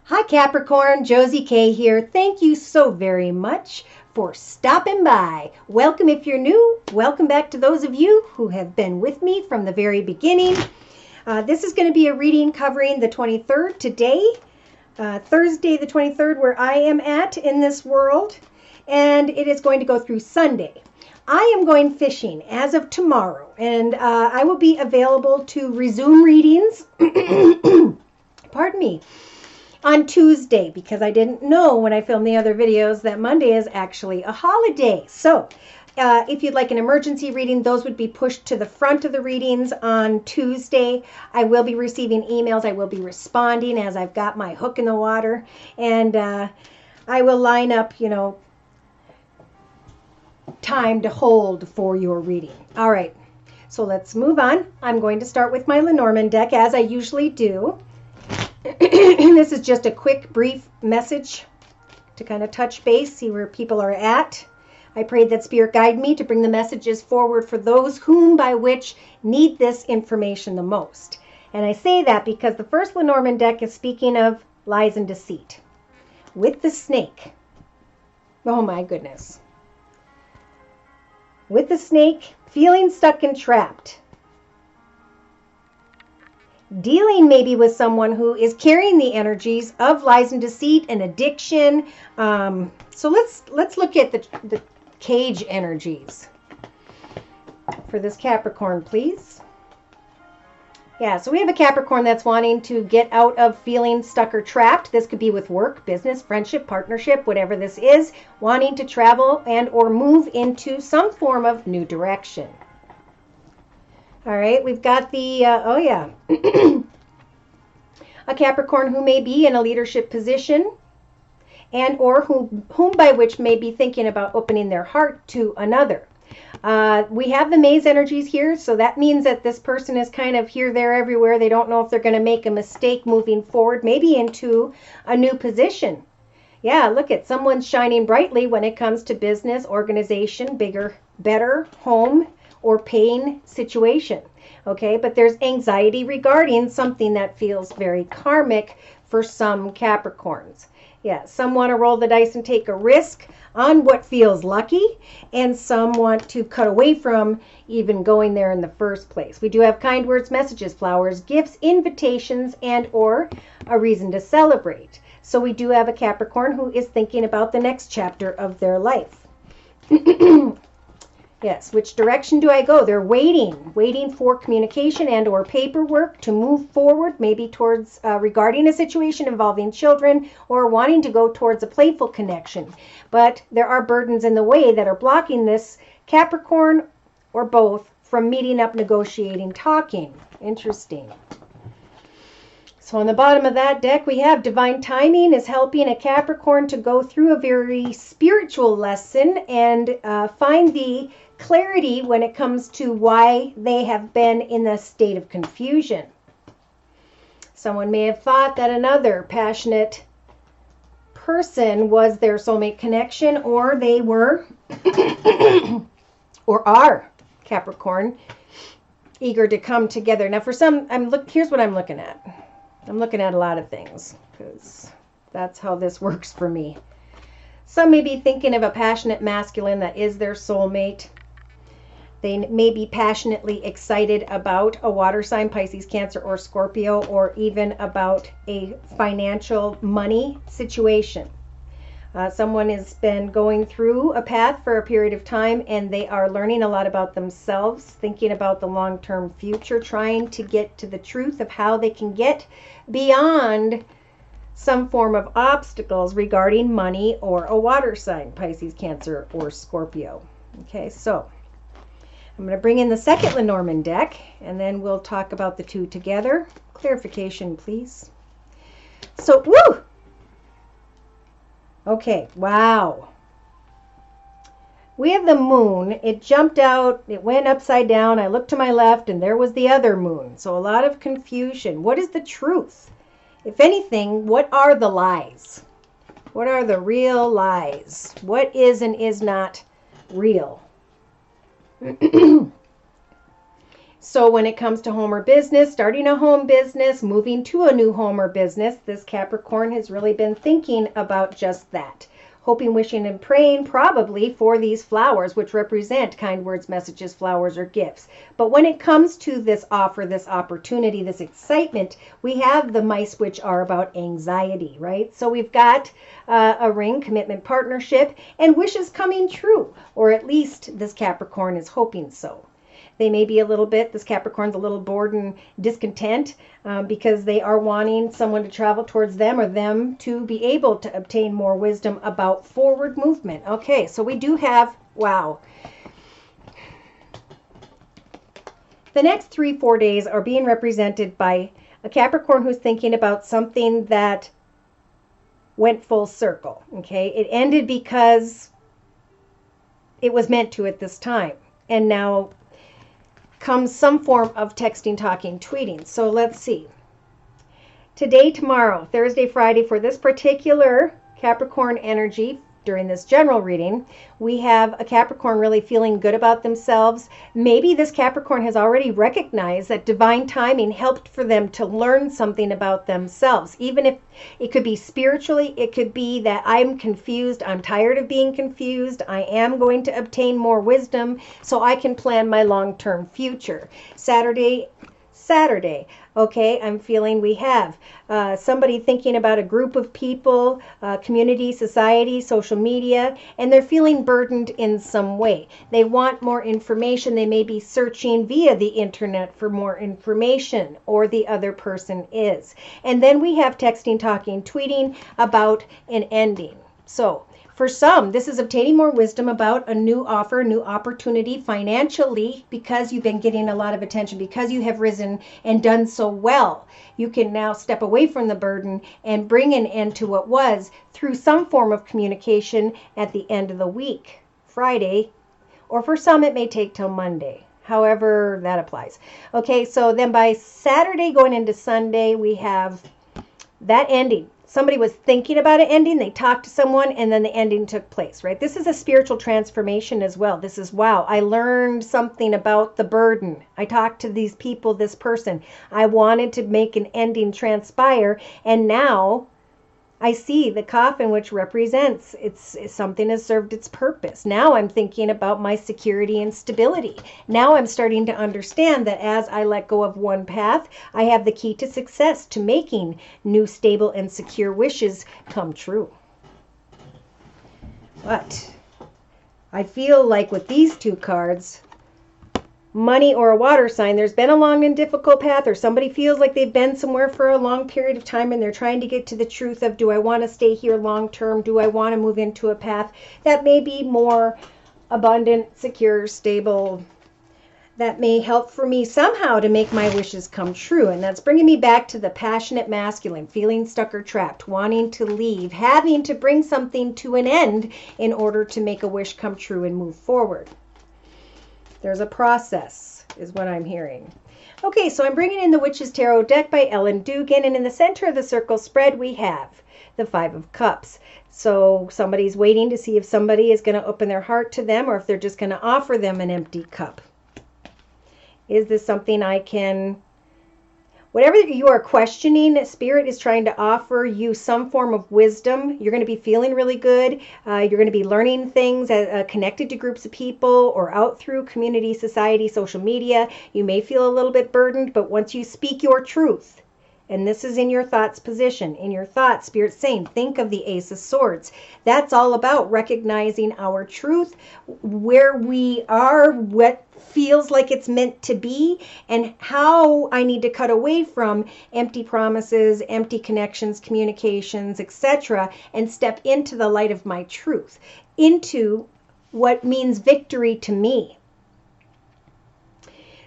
Hi Capricorn, Josie K here. Thank you so very much for stopping by. Welcome if you're new. Welcome back to those of you who have been with me from the very beginning. This is going to be a reading covering the 23rd today, Thursday the 23rd, where I am at in this world, and it is going to go through Sunday. I am going fishing as of tomorrow, and I will be available to resume readings, pardon me, on Tuesday, because I didn't know when I filmed the other videos that Monday is actually a holiday. So if you'd like an emergency reading, those would be pushed to the front of the readings on Tuesday. I will be receiving emails. I will be responding as I've got my hook in the water, and I will line up, time to hold for your reading. All right, so let's move on. I'm going to start with my Lenormand deck, as I usually do. This is just a quick, brief message to kind of touch base, see where people are at. I pray that Spirit guide me to bring the messages forward for those whom by which need this information the most. And I say that because the first Lenormand deck is speaking of lies and deceit. With the snake. Oh my goodness. With the snake, feeling stuck and trapped. Dealing maybe with someone who is carrying the energies of lies and deceit and addiction. So let's look at the cage energies for this Capricorn, please. Yeah, so we have a Capricorn that's wanting to get out of feeling stuck or trapped. This could be with work, business, friendship, partnership, whatever this is, wanting to travel and or move into some form of new direction. All right, we've got the, a Capricorn who may be in a leadership position and or whom by which may be thinking about opening their heart to another. We have the maze energies here, so that means that this person is kind of here, there, everywhere. They don't know if they're going to make a mistake moving forward, maybe into a new position. Yeah, look at someone's shining brightly when it comes to business, organization, bigger, better, home, or pain situation. Okay, but there's anxiety regarding something that feels very karmic for some Capricorns. Yeah, some want to roll the dice and take a risk on what feels lucky, and some want to cut away from even going there in the first place. We do have kind words, messages, flowers, gifts, invitations, and or a reason to celebrate. So we do have a Capricorn who is thinking about the next chapter of their life. Yes, which direction do I go? They're waiting for communication and or paperwork to move forward, maybe towards regarding a situation involving children, or wanting to go towards a playful connection. But there are burdens in the way that are blocking this Capricorn, or both, from meeting up, negotiating, talking. Interesting. So on the bottom of that deck, we have divine timing is helping a Capricorn to go through a very spiritual lesson and find the clarity when it comes to why they have been in a state of confusion. Someone may have thought that another passionate person was their soulmate connection, or they were or are Capricorn eager to come together. Now for some, here's what I'm looking at. I'm looking at a lot of things because that's how this works for me. Some may be thinking of a passionate masculine that is their soulmate. They may be passionately excited about a water sign, Pisces, Cancer, or Scorpio, or even about a financial money situation. Someone has been going through a path for a period of time, and they are learning a lot about themselves, thinking about the long-term future, trying to get to the truth of how they can get beyond some form of obstacles regarding money or a water sign, Pisces, Cancer, or Scorpio. Okay, so I'm going to bring in the second Lenormand deck, and then we'll talk about the two together. Clarification, please. So, woo! Okay, wow. We have the moon. It jumped out. It went upside down. I looked to my left, and there was the other moon. So a lot of confusion. What is the truth? If anything, what are the lies? What are the real lies? What is and is not real? So when it comes to home or business, starting a home business, moving to a new home or business, this Capricorn has really been thinking about just that. Hoping, wishing, and praying probably for these flowers, which represent kind words, messages, flowers, or gifts. But when it comes to this offer, this opportunity, this excitement, we have the mice, which are about anxiety, right? So we've got a ring, commitment, partnership, and wishes coming true, or at least this Capricorn is hoping so. They may be a little bit, this Capricorn's a little bored and discontent because they are wanting someone to travel towards them or them to be able to obtain more wisdom about forward movement. Okay, so we do have, wow. The next 3-4 days are being represented by a Capricorn who's thinking about something that went full circle. Okay, it ended because it was meant to at this time. And now comes some form of texting, talking, tweeting. So let's see. Today, tomorrow, Thursday, Friday, for this particular Capricorn energy, during this general reading, we have a Capricorn really feeling good about themselves. Maybe this Capricorn has already recognized that divine timing helped for them to learn something about themselves. Even if it could be spiritually, it could be that I'm confused, I'm tired of being confused, I am going to obtain more wisdom so I can plan my long-term future. Saturday, okay, I'm feeling we have somebody thinking about a group of people, community, society, social media, and they're feeling burdened in some way. They want more information. They may be searching via the internet for more information, or the other person is. And then we have texting, talking, tweeting about an ending. So for some, this is obtaining more wisdom about a new offer, new opportunity financially, because you've been getting a lot of attention, because you have risen and done so well. You can now step away from the burden and bring an end to what was through some form of communication at the end of the week, Friday, or for some it may take till Monday. However, that applies. Okay, so then by Saturday going into Sunday, we have that ending. Somebody was thinking about an ending, they talked to someone, and then the ending took place, right? This is a spiritual transformation as well. This is, wow, I learned something about the burden. I talked to these people, this person. I wanted to make an ending transpire, and now I see the coffin, which represents it's something has served its purpose. Now I'm thinking about my security and stability. Now I'm starting to understand that as I let go of one path, I have the key to success, to making new, stable, and secure wishes come true. But I feel like with these two cards, money or a water sign, there's been a long and difficult path, or somebody feels like they've been somewhere for a long period of time and they're trying to get to the truth of, do I want to stay here long term? Do I want to move into a path that may be more abundant, secure, stable, that may help for me somehow to make my wishes come true? And that's bringing me back to the passionate masculine, feeling stuck or trapped, wanting to leave, having to bring something to an end in order to make a wish come true and move forward. There's a process, is what I'm hearing. Okay, so I'm bringing in the Witch's Tarot deck by Ellen Dugan, and in the center of the circle spread, we have the Five of Cups. So somebody's waiting to see if somebody is going to open their heart to them, or if they're just going to offer them an empty cup. Is this something I can... Whatever you are questioning, Spirit is trying to offer you some form of wisdom. You're going to be feeling really good. You're going to be learning things connected to groups of people or out through community, society, social media. You may feel a little bit burdened, but once you speak your truth, and this is in your thoughts position, in your thoughts, Spirit's saying, think of the Ace of Swords. That's all about recognizing our truth, where we are, what feels like it's meant to be, and how I need to cut away from empty promises, empty connections, communications, etc., and step into the light of my truth, into what means victory to me.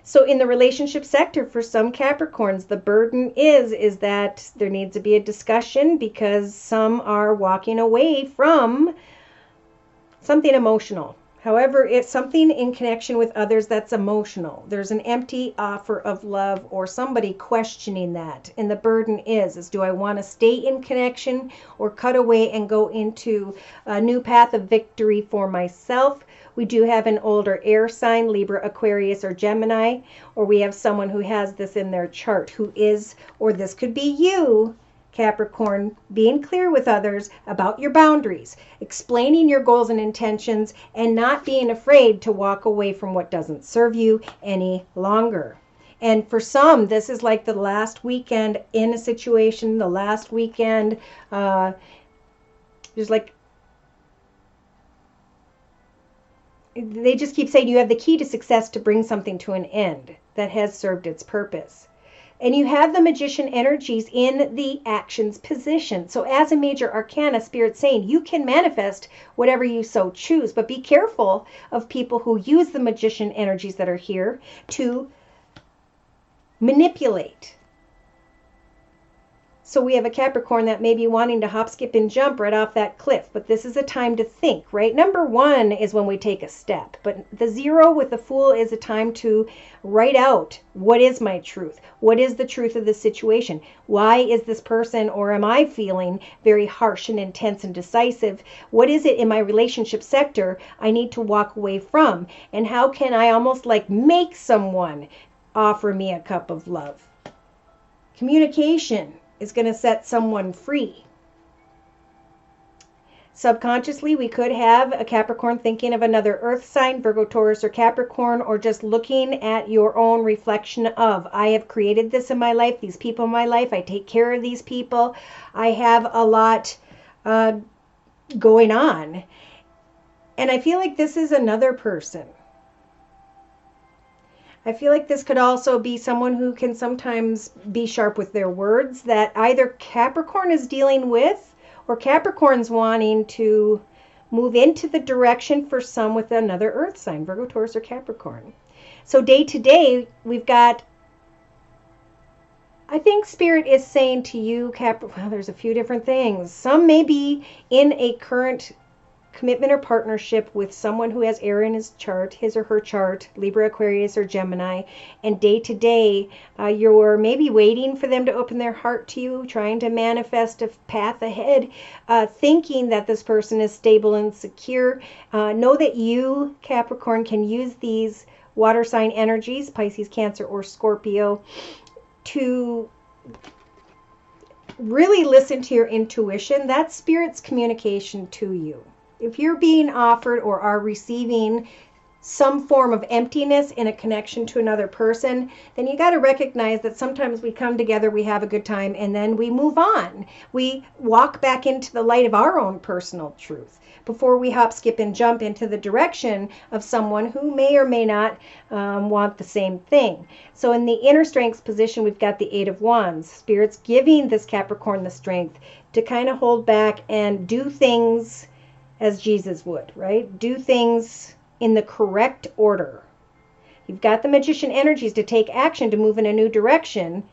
So in the relationship sector, for some Capricorns, the burden is that there needs to be a discussion, because some are walking away from something emotional. However, it's something in connection with others that's emotional. There's an empty offer of love, or somebody questioning that. And the burden is do I want to stay in connection or cut away and go into a new path of victory for myself? We do have an older air sign, Libra, Aquarius, or Gemini, or we have someone who has this in their chart who is, or this could be you, Capricorn, being clear with others about your boundaries, explaining your goals and intentions, and not being afraid to walk away from what doesn't serve you any longer. And for some, this is like the last weekend in a situation, the last weekend, there's like, they just keep saying you have the key to success to bring something to an end that has served its purpose. And you have the magician energies in the actions position. So as a major arcana, Spirit's saying you can manifest whatever you so choose, but be careful of people who use the magician energies that are here to manipulate. So we have a Capricorn that may be wanting to hop, skip, and jump right off that cliff. But this is a time to think, right? Number one is when we take a step. But the 0 with the Fool is a time to write out, what is my truth? What is the truth of the situation? Why is this person, or am I feeling very harsh and intense and decisive? What is it in my relationship sector I need to walk away from? And how can I almost like make someone offer me a cup of love? Communication is going to set someone free. Subconsciously, we could have a Capricorn thinking of another earth sign, Virgo, Taurus, or Capricorn, or just looking at your own reflection of, I have created this in my life, these people in my life, I take care of these people, I have a lot going on. And I feel like this is another person. I feel like this could also be someone who can sometimes be sharp with their words, that either Capricorn is dealing with, or Capricorn's wanting to move into the direction for some with another earth sign, Virgo, Taurus, or Capricorn. So day to day, we've got, I think Spirit is saying to you, well, there's a few different things. Some may be in a current commitment or partnership with someone who has air in his chart, his or her chart, Libra, Aquarius, or Gemini, and day to day you're maybe waiting for them to open their heart to you, trying to manifest a path ahead, thinking that this person is stable and secure. Know that you, Capricorn, can use these water sign energies, Pisces, Cancer, or Scorpio, to really listen to your intuition. That's Spirit's communication to you. If you're being offered or are receiving some form of emptiness in a connection to another person, then you got to recognize that sometimes we come together, we have a good time, and then we move on. We walk back into the light of our own personal truth before we hop, skip, and jump into the direction of someone who may or may not want the same thing. So in the inner strengths position, we've got the 8 of Wands. Spirit's giving this Capricorn the strength to kind of hold back and do things as Jesus would, right? Do things in the correct order. You've got the magician energies to take action, to move in a new direction.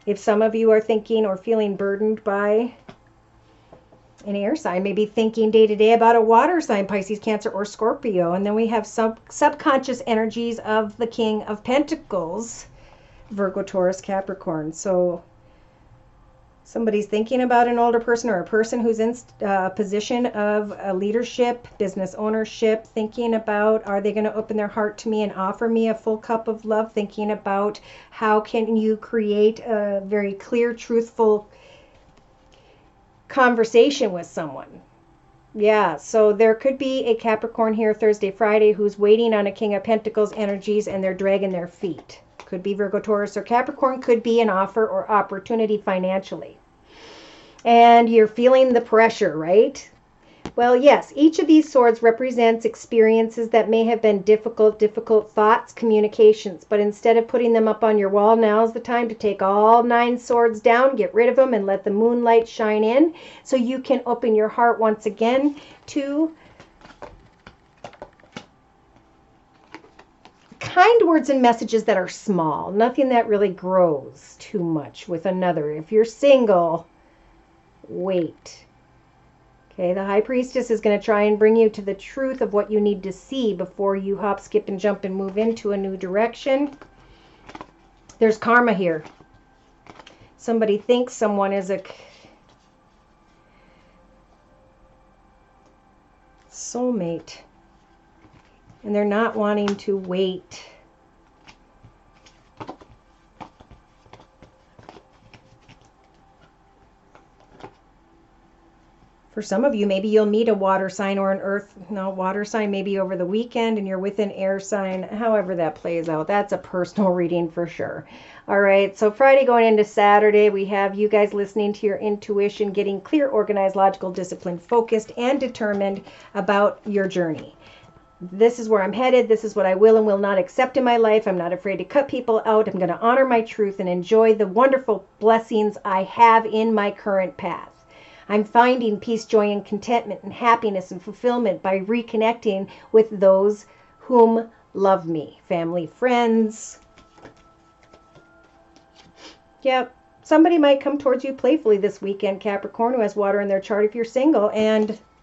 If some of you are thinking or feeling burdened by an air sign, maybe thinking day to day about a water sign, Pisces, Cancer, or Scorpio. And then we have subconscious energies of the King of Pentacles, Virgo, Taurus, Capricorn. So somebody's thinking about an older person, or a person who's in a position of leadership, business ownership, thinking about, are they going to open their heart to me and offer me a full cup of love? Thinking about how can you create a very clear, truthful conversation with someone. Yeah, so there could be a Capricorn here Thursday, Friday who's waiting on a King of Pentacles energies and they're dragging their feet. Could be Virgo, Taurus, or Capricorn. Could be an offer or opportunity financially. And you're feeling the pressure, right? Well, yes, each of these swords represents experiences that may have been difficult thoughts, communications. But instead of putting them up on your wall, now's the time to take all 9 swords down, get rid of them, and let the moonlight shine in so you can open your heart once again to kind words and messages that are small, nothing that really grows too much with another. If you're single, wait. Okay, the High Priestess is going to try and bring you to the truth of what you need to see before you hop, skip, and jump and move into a new direction. There's karma here. Somebody thinks someone is a soulmate. and they're not wanting to wait. For some of you, maybe you'll meet a water sign or an water sign maybe over the weekend, and you're with an air sign. However that plays out, that's a personal reading for sure. All right, so Friday going into Saturday, we have you guys listening to your intuition, getting clear, organized, logical, disciplined, focused, and determined about your journey. This is where I'm headed. This is what I will and will not accept in my life. I'm not afraid to cut people out. I'm going to honor my truth and enjoy the wonderful blessings I have in my current path. I'm finding peace, joy, and contentment and happiness and fulfillment by reconnecting with those whom love me. Family, friends. Yep. Somebody might come towards you playfully this weekend, Capricorn, who has water in their chart if you're single,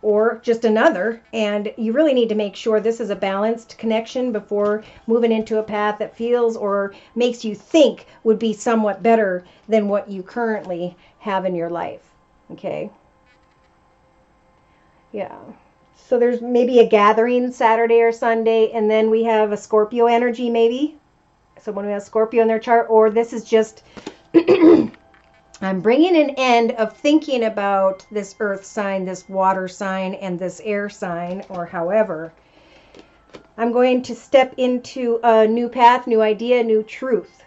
or just another. And you really need to make sure this is a balanced connection before moving into a path that feels or makes you think would be somewhat better than what you currently have in your life. Okay. Yeah. So there's maybe a gathering Saturday or Sunday, and then we have a Scorpio energy maybe. Someone who has Scorpio in their chart, or this is just I'm bringing an end of thinking about this earth sign, this water sign, and this air sign, or however. I'm going to step into a new path, new idea, new truth.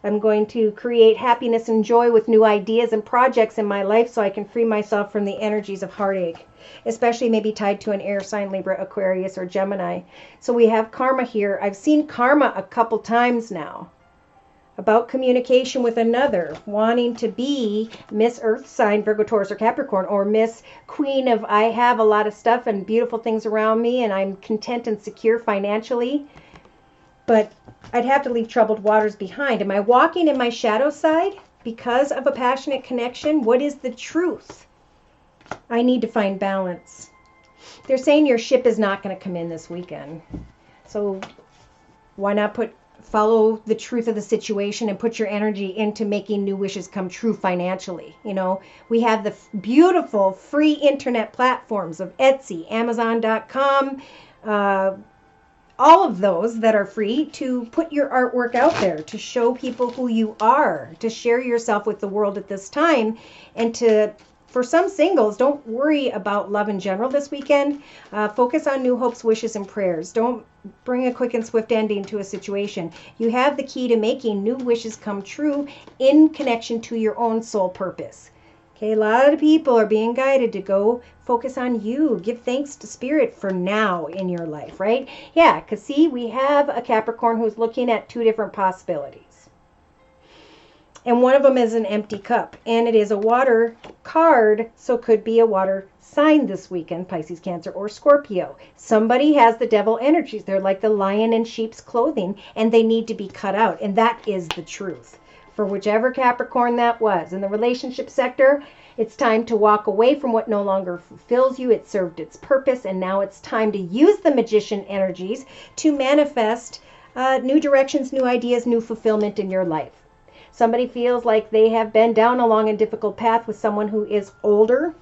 I'm going to create happiness and joy with new ideas and projects in my life so I can free myself from the energies of heartache, especially maybe tied to an air sign, Libra, Aquarius, or Gemini. So we have karma here. I've seen karma a couple times now about communication with another, wanting to be Miss Earth sign, Virgo, Taurus, or Capricorn, or Miss Queen of I have a lot of stuff and beautiful things around me and I'm content and secure financially. But I'd have to leave troubled waters behind. Am I walking in my shadow side because of a passionate connection? What is the truth? I need to find balance. They're saying your ship is not going to come in this weekend. So why not follow the truth of the situation and put your energy into making new wishes come true financially? You know, we have the beautiful free internet platforms of Etsy, Amazon.com, all of those that are free to put your artwork out there, to show people who you are, to share yourself with the world at this time, and for some singles, don't worry about love in general this weekend. Focus on new hopes, wishes, and prayers. Don't bring a quick and swift ending to a situation. You have the key to making new wishes come true in connection to your own soul purpose. Okay, a lot of people are being guided to go focus on you. Give thanks to Spirit for now in your life, right? Yeah, because see, we have a Capricorn who's looking at two different possibilities. And one of them is an empty cup. And it is a water card, so could be a water sign this weekend, Pisces, Cancer, or Scorpio. Somebody has the devil energies. They're like the lion in sheep's clothing, and they need to be cut out. And that is the truth. For whichever Capricorn that was. In the relationship sector, it's time to walk away from what no longer fulfills you. It served its purpose, and now it's time to use the magician energies to manifest new directions, new ideas, new fulfillment in your life. Somebody feels like they have been down a long and difficult path with someone who is older,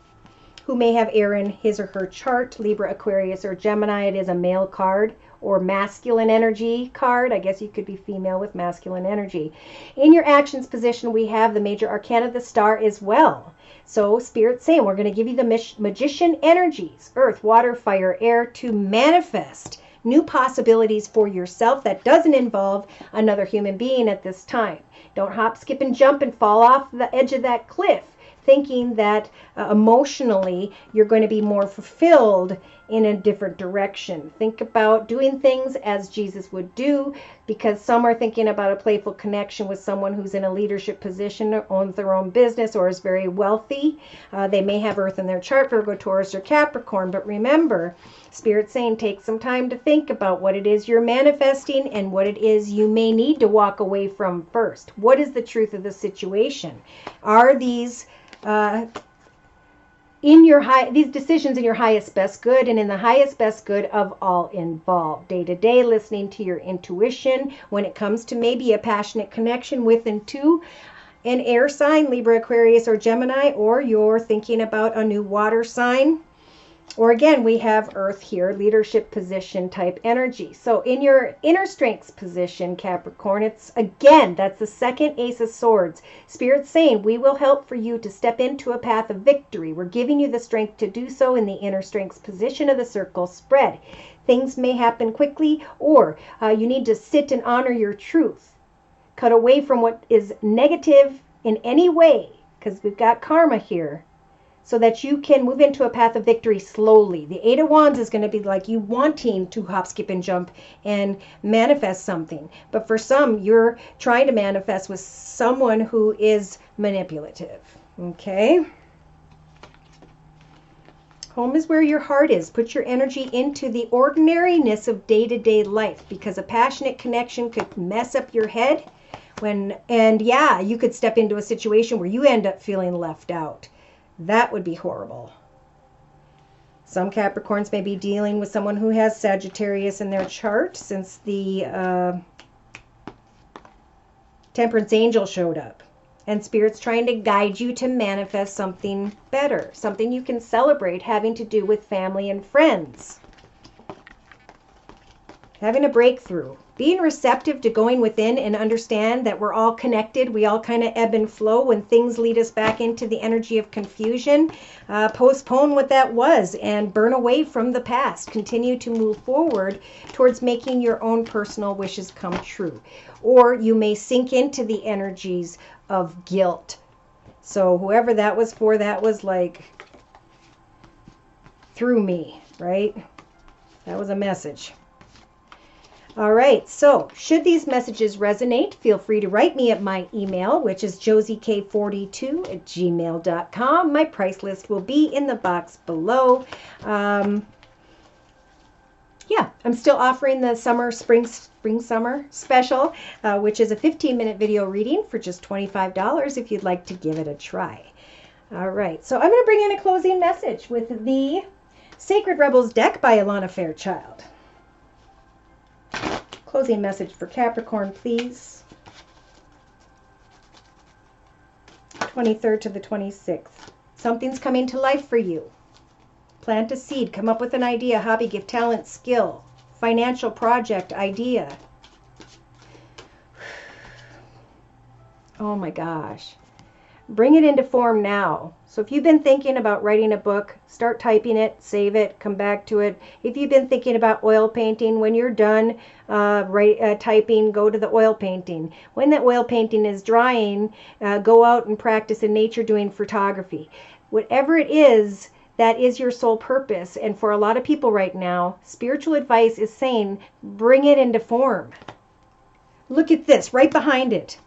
who may have air in his or her chart, Libra, Aquarius, or Gemini. It is a male card or masculine energy card. I guess you could be female with masculine energy. In your actions position, we have the major arcana, the star, as well. So Spirit's saying we're going to give you the magician energies, earth, water, fire, air, to manifest new possibilities for yourself that doesn't involve another human being at this time. Don't hop, skip, and jump and fall off the edge of that cliff thinking that emotionally you're going to be more fulfilled in a different direction. Think about doing things as Jesus would do, because some are thinking about a playful connection with someone who's in a leadership position or owns their own business or is very wealthy. They may have Earth in their chart, Virgo, Taurus, or Capricorn, but remember, Spirit's saying take some time to think about what it is you're manifesting and what it is you may need to walk away from first. What is the truth of the situation? Are these these decisions in your highest best good and in the highest best good of all involved? Day to day, listening to your intuition when it comes to maybe a passionate connection with and to an air sign, Libra, Aquarius, or Gemini, or you're thinking about a new water sign. Or again, we have Earth here, leadership position type energy. So in your inner strengths position, Capricorn, it's again, that's the second Ace of Swords. Spirit's saying, we will help for you to step into a path of victory. We're giving you the strength to do so in the inner strengths position of the circle spread. Things may happen quickly, or you need to sit and honor your truth. Cut away from what is negative in any way, because we've got karma here, so that you can move into a path of victory slowly. The Eight of Wands is going to be like you wanting to hop, skip, and jump and manifest something. But for some, you're trying to manifest with someone who is manipulative. Okay? Home is where your heart is. Put your energy into the ordinariness of day-to-day life, because a passionate connection could mess up your head. And yeah, you could step into a situation where you end up feeling left out. That would be horrible. Some Capricorns may be dealing with someone who has Sagittarius in their chart, since the Temperance Angel showed up. And Spirit's trying to guide you to manifest something better, something you can celebrate, having to do with family and friends. Having a breakthrough. Being receptive to going within and understand that we're all connected. We all kind of ebb and flow. When things lead us back into the energy of confusion, postpone what that was and burn away from the past. Continue to move forward towards making your own personal wishes come true. Or you may sink into the energies of guilt. So whoever that was for, that was like through me, right? That was a message. All right, so should these messages resonate, feel free to write me at my email, which is josiek42@gmail.com. My price list will be in the box below. Yeah, I'm still offering the spring-summer special, which is a 15-minute video reading for just $25 if you'd like to give it a try. All right, so I'm going to bring in a closing message with the Sacred Rebels deck by Alana Fairchild. Closing message for Capricorn, please. 23rd to the 26th. Something's coming to life for you. Plant a seed. Come up with an idea, hobby, gift, talent, skill, financial project, idea. Oh my gosh. Bring it into form now. So if you've been thinking about writing a book, start typing it, save it, come back to it. If you've been thinking about oil painting, when you're done typing, go to the oil painting. When that oil painting is drying, go out and practice in nature doing photography. Whatever it is, that is your sole purpose. And for a lot of people right now, spiritual advice is saying, bring it into form. Look at this, right behind it.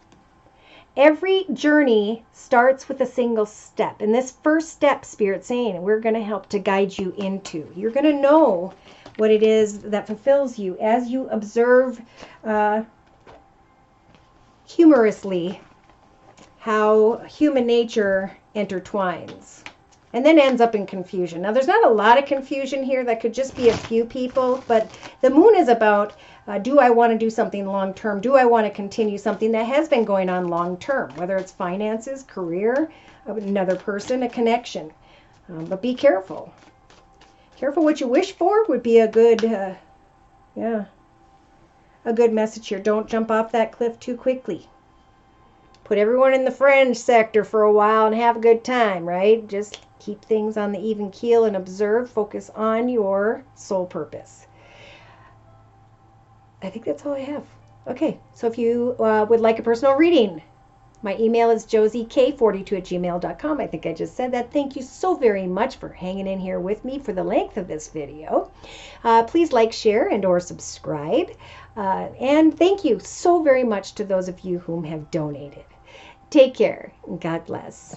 Every journey starts with a single step. And this first step, Spirit's saying, we're going to help to guide you into. You're going to know what it is that fulfills you as you observe humorously how human nature intertwines. And then ends up in confusion. Now, there's not a lot of confusion here. That could just be a few people. But the moon is about, do I want to do something long term? Do I want to continue something that has been going on long term? Whether it's finances, career, another person, a connection. But be careful. Careful what you wish for would be a good, a good message here. Don't jump off that cliff too quickly. Put everyone in the fringe sector for a while and have a good time, right? Just keep things on the even keel and observe. Focus on your soul purpose. I think that's all I have. Okay, so if you would like a personal reading, my email is josiek42@gmail.com. I think I just said that. Thank you so very much for hanging in here with me for the length of this video. Please like, share, and or subscribe. And thank you so very much to those of you whom have donated. Take care, and God bless.